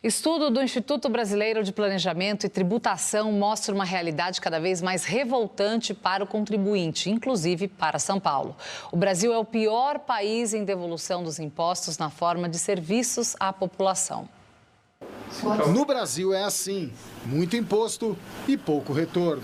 Estudo do Instituto Brasileiro de Planejamento e Tributação mostra uma realidade cada vez mais revoltante para o contribuinte, inclusive para São Paulo. O Brasil é o pior país em devolução dos impostos na forma de serviços à população. No Brasil é assim, muito imposto e pouco retorno.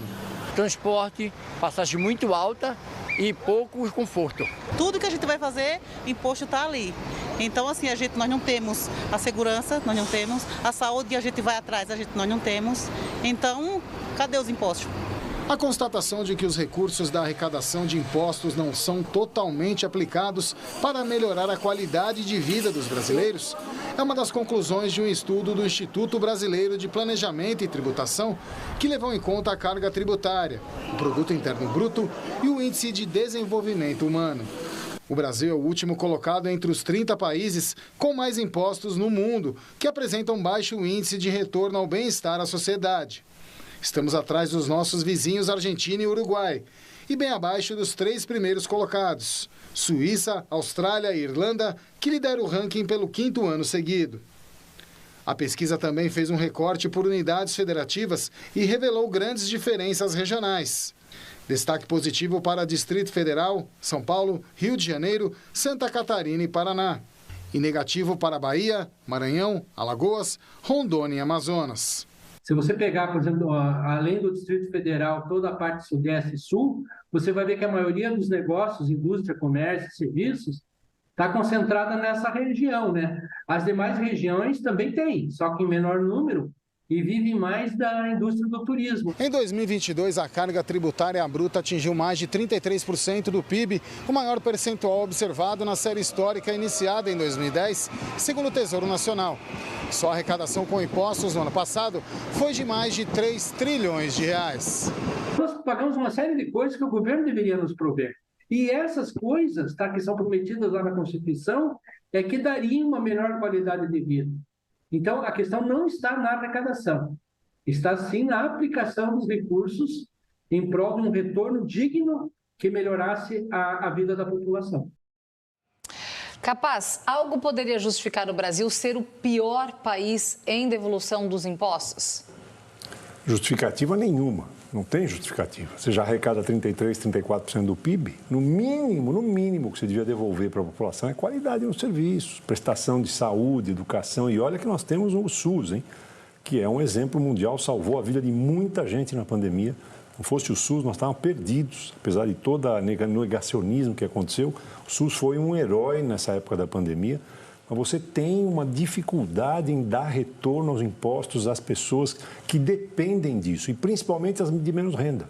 Transporte, passagem muito alta e pouco conforto. Tudo que a gente vai fazer, imposto está ali. Então, assim, nós não temos a segurança, nós não temos a saúde, a gente vai atrás, nós não temos. Então, cadê os impostos? A constatação de que os recursos da arrecadação de impostos não são totalmente aplicados para melhorar a qualidade de vida dos brasileiros é uma das conclusões de um estudo do Instituto Brasileiro de Planejamento e Tributação, que levou em conta a carga tributária, o Produto Interno Bruto e o Índice de Desenvolvimento Humano. O Brasil é o último colocado entre os 30 países com mais impostos no mundo, que apresentam baixo índice de retorno ao bem-estar à sociedade. Estamos atrás dos nossos vizinhos Argentina e Uruguai, e bem abaixo dos 3 primeiros colocados, Suíça, Austrália e Irlanda, que lideram o ranking pelo 5º ano seguido. A pesquisa também fez um recorte por unidades federativas e revelou grandes diferenças regionais. Destaque positivo para Distrito Federal, São Paulo, Rio de Janeiro, Santa Catarina e Paraná. E negativo para Bahia, Maranhão, Alagoas, Rondônia e Amazonas. Se você pegar, por exemplo, além do Distrito Federal, toda a parte sudeste e sul, você vai ver que a maioria dos negócios, indústria, comércio, serviços, está concentrada nessa região, né? As demais regiões também têm, só que em menor número, e vivem mais da indústria do turismo. Em 2022, a carga tributária bruta atingiu mais de 33% do PIB, o maior percentual observado na série histórica iniciada em 2010, segundo o Tesouro Nacional. Só a arrecadação com impostos no ano passado foi de mais de 3 trilhões de reais. Nós pagamos uma série de coisas que o governo deveria nos prover. E essas coisas, que são prometidas lá na Constituição, é que dariam uma melhor qualidade de vida. Então, a questão não está na arrecadação, está sim na aplicação dos recursos em prol de um retorno digno que melhorasse a vida da população. Capaz, algo poderia justificar o Brasil ser o pior país em devolução dos impostos? Justificativa nenhuma, não tem justificativa. Você já arrecada 33%, 34% do PIB, no mínimo que você devia devolver para a população é qualidade nos serviços, prestação de saúde, educação. E olha que nós temos o SUS, hein, que é um exemplo mundial, salvou a vida de muita gente na pandemia. Não fosse o SUS, nós estávamos perdidos, apesar de todo o negacionismo que aconteceu. O SUS foi um herói nessa época da pandemia. Mas você tem uma dificuldade em dar retorno aos impostos às pessoas que dependem disso, e principalmente as de menos renda.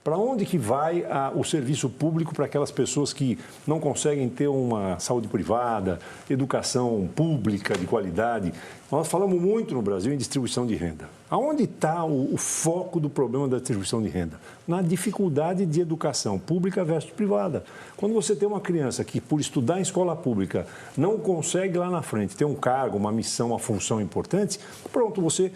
Para onde que vai o serviço público para aquelas pessoas que não conseguem ter uma saúde privada, educação pública de qualidade? Nós falamos muito no Brasil em distribuição de renda. Aonde está o foco do problema da distribuição de renda? Na dificuldade de educação pública versus privada. Quando você tem uma criança que, por estudar em escola pública, não consegue lá na frente ter um cargo, uma missão, uma função importante, pronto, você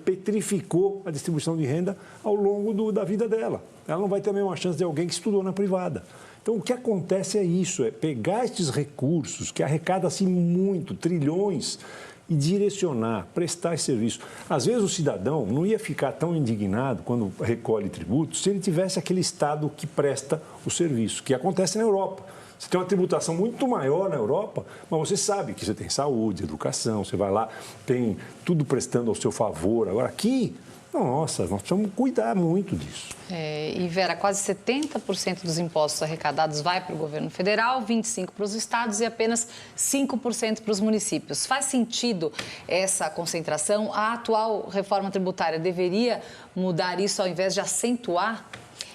petrificou a distribuição de renda ao longo da vida dela. Ela não vai ter a mesma chance de alguém que estudou na privada. Então, o que acontece é isso, é pegar estes recursos que arrecada-se muito, trilhões, e direcionar, prestar esse serviço. Às vezes o cidadão não ia ficar tão indignado quando recolhe tributos se ele tivesse aquele Estado que presta o serviço, que acontece na Europa. Você tem uma tributação muito maior na Europa, mas você sabe que você tem saúde, educação, você vai lá, tem tudo prestando ao seu favor. Agora aqui, nossa, nós precisamos cuidar muito disso. E Vera, quase 70% dos impostos arrecadados vai para o governo federal, 25% para os estados e apenas 5% para os municípios. Faz sentido essa concentração? A atual reforma tributária deveria mudar isso ao invés de acentuar?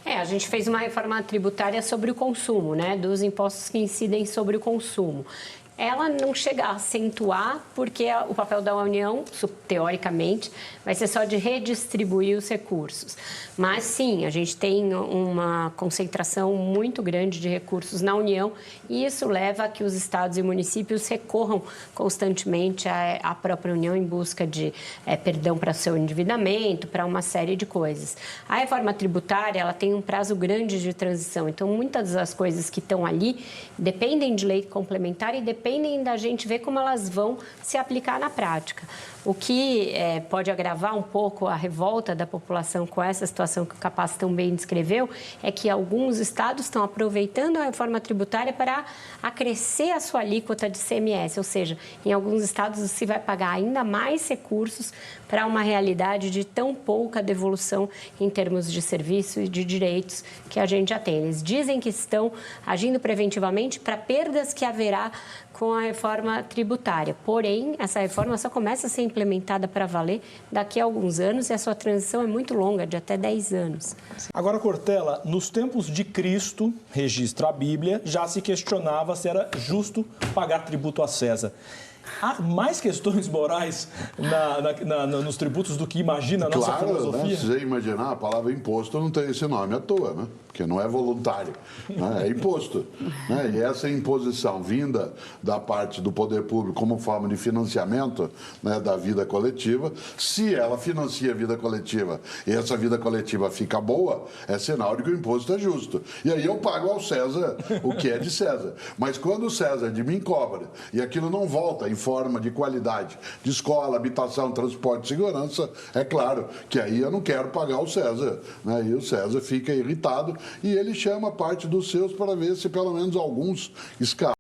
A gente fez uma reforma tributária sobre o consumo, né? Dos impostos que incidem sobre o consumo. Ela não chega a acentuar, porque o papel da União, teoricamente, vai ser só de redistribuir os recursos. Mas, sim, a gente tem uma concentração muito grande de recursos na União e isso leva a que os estados e municípios recorram constantemente à própria União em busca de perdão para seu endividamento, para uma série de coisas. A reforma tributária, ela tem um prazo grande de transição, então muitas das coisas que estão ali dependem de lei complementar e dependem dependem da gente ver como elas vão se aplicar na prática. O que pode agravar um pouco a revolta da população com essa situação que o Capaz tão bem descreveu é que alguns estados estão aproveitando a reforma tributária para acrescer a sua alíquota de ICMS, ou seja, em alguns estados se vai pagar ainda mais recursos para uma realidade de tão pouca devolução em termos de serviço e de direitos que a gente já tem. Eles dizem que estão agindo preventivamente para perdas que haverá com a reforma tributária. Porém, essa reforma só começa a ser implementada para valer daqui a alguns anos e a sua transição é muito longa, de até 10 anos. Agora, Cortella, nos tempos de Cristo, registra a Bíblia, já se questionava se era justo pagar tributo a César. Há mais questões morais nos tributos do que imagina a nossa filosofia? Né? Se você imaginar, a palavra imposto não tem esse nome à toa, né? Porque não é voluntário, né? É imposto. Né? E essa imposição vinda da parte do poder público como forma de financiamento, né, da vida coletiva, se ela financia a vida coletiva e essa vida coletiva fica boa, é sinal de que o imposto é justo. E aí eu pago ao César o que é de César. Mas quando o César de mim cobra e aquilo não volta em forma de qualidade de escola, habitação, transporte, segurança, é claro que aí eu não quero pagar o César, né? E o César fica irritado e ele chama parte dos seus para ver se pelo menos alguns escapam.